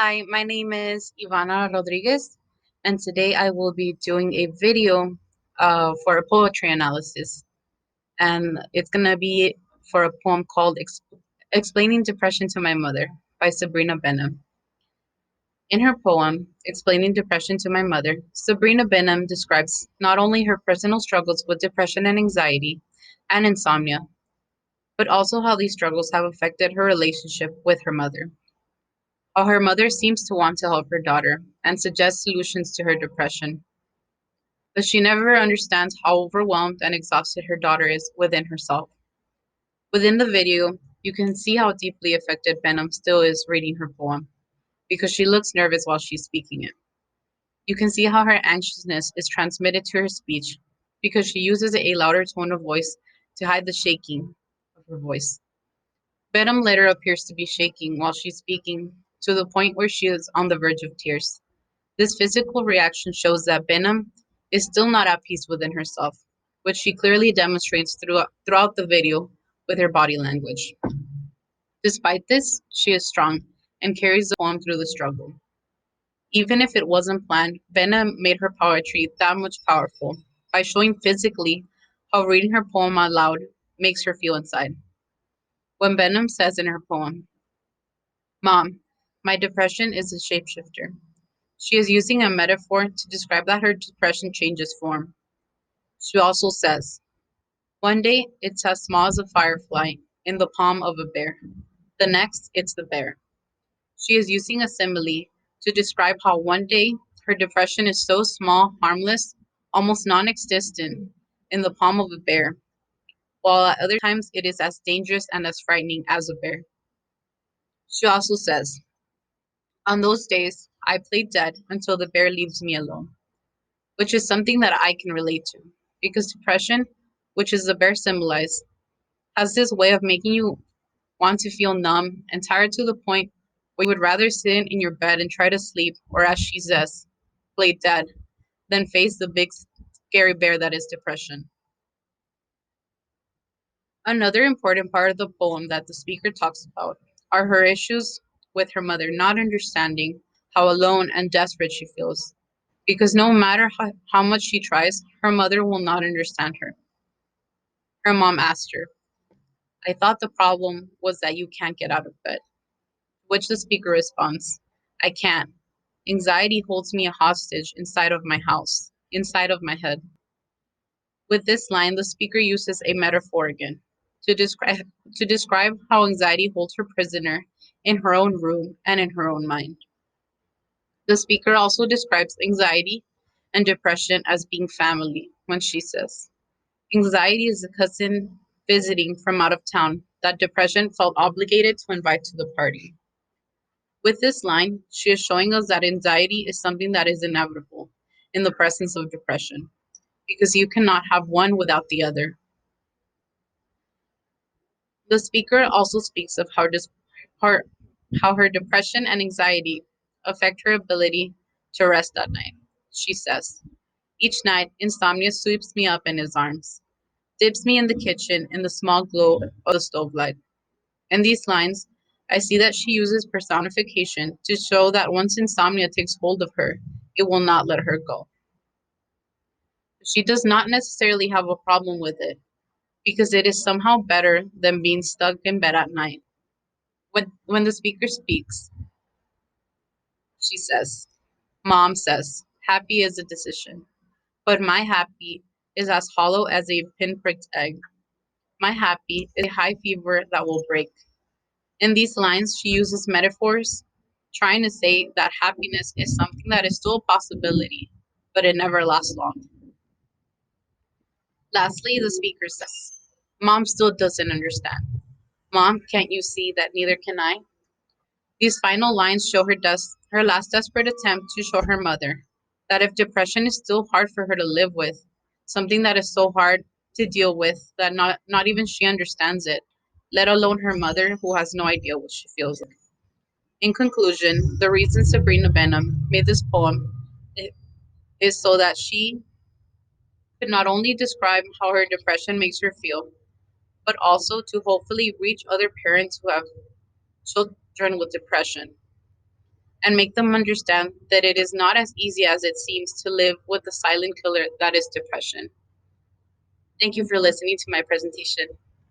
Hi, my name is Ivana Rodriguez, and today I will be doing a video for a poetry analysis. And it's going to be for a poem called Explaining Depression to My Mother by Sabrina Benaim. In her poem, Explaining Depression to My Mother, Sabrina Benaim describes not only her personal struggles with depression and anxiety and insomnia, but also how these struggles have affected her relationship with her mother. How her mother seems to want to help her daughter and suggest solutions to her depression, but she never understands how overwhelmed and exhausted her daughter is within herself. Within the video, you can see how deeply affected Benham still is reading her poem because she looks nervous while she's speaking it. You can see how her anxiousness is transmitted to her speech because she uses a louder tone of voice to hide the shaking of her voice. Benham later appears to be shaking while she's speaking to the point where she is on the verge of tears. This physical reaction shows that Benaim is still not at peace within herself, which she clearly demonstrates throughout the video with her body language. Despite this, she is strong and carries the poem through the struggle. Even if it wasn't planned, Benaim made her poetry that much powerful by showing physically how reading her poem out loud makes her feel inside. When Benaim says in her poem, "Mom, my depression is a shapeshifter." She is using a metaphor to describe that her depression changes form. She also says, "One day it's as small as a firefly in the palm of a bear. The next, it's the bear." She is using a simile to describe how one day her depression is so small, harmless, almost non existent in the palm of a bear, while at other times it is as dangerous and as frightening as a bear. She also says, "On those days, I play dead until the bear leaves me alone," which is something that I can relate to. Because depression, which is the bear symbolized, has this way of making you want to feel numb and tired to the point where you would rather sit in your bed and try to sleep, or as she says, play dead, than face the big scary bear that is depression. Another important part of the poem that the speaker talks about are her issues with her mother not understanding how alone and desperate she feels. Because no matter how much she tries, her mother will not understand her. Her mom asked her, "I thought the problem was that you can't get out of bed." Which the speaker responds, "I can't. Anxiety holds me a hostage inside of my house, inside of my head." With this line, the speaker uses a metaphor again to describe how anxiety holds her prisoner in her own room and in her own mind. The speaker also describes anxiety and depression as being family when she says, "Anxiety is a cousin visiting from out of town that depression felt obligated to invite to the party." With this line, she is showing us that anxiety is something that is inevitable in the presence of depression, because you cannot have one without the other. The speaker also speaks of her, how her depression and anxiety affect her ability to rest at night. She says, "Each night, insomnia sweeps me up in his arms, dips me in the kitchen in the small glow of the stove light." In these lines, I see that she uses personification to show that once insomnia takes hold of her, it will not let her go. She does not necessarily have a problem with it because it is somehow better than being stuck in bed at night. When the speaker speaks, she says, "Mom says, happy is a decision, but my happy is as hollow as a pinpricked egg. My happy is a high fever that will break." In these lines, she uses metaphors, trying to say that happiness is something that is still a possibility, but it never lasts long. Lastly, the speaker says, "Mom still doesn't understand. Mom, can't you see that neither can I?" These final lines show her last desperate attempt to show her mother that if depression is still hard for her to live with, something that is so hard to deal with that not even she understands it, let alone her mother who has no idea what she feels like. In conclusion, the reason Sabrina Benham made this poem is so that she could not only describe how her depression makes her feel, but also to hopefully reach other parents who have children with depression. and make them understand that it is not as easy as it seems to live with the silent killer that is depression. Thank you for listening to my presentation.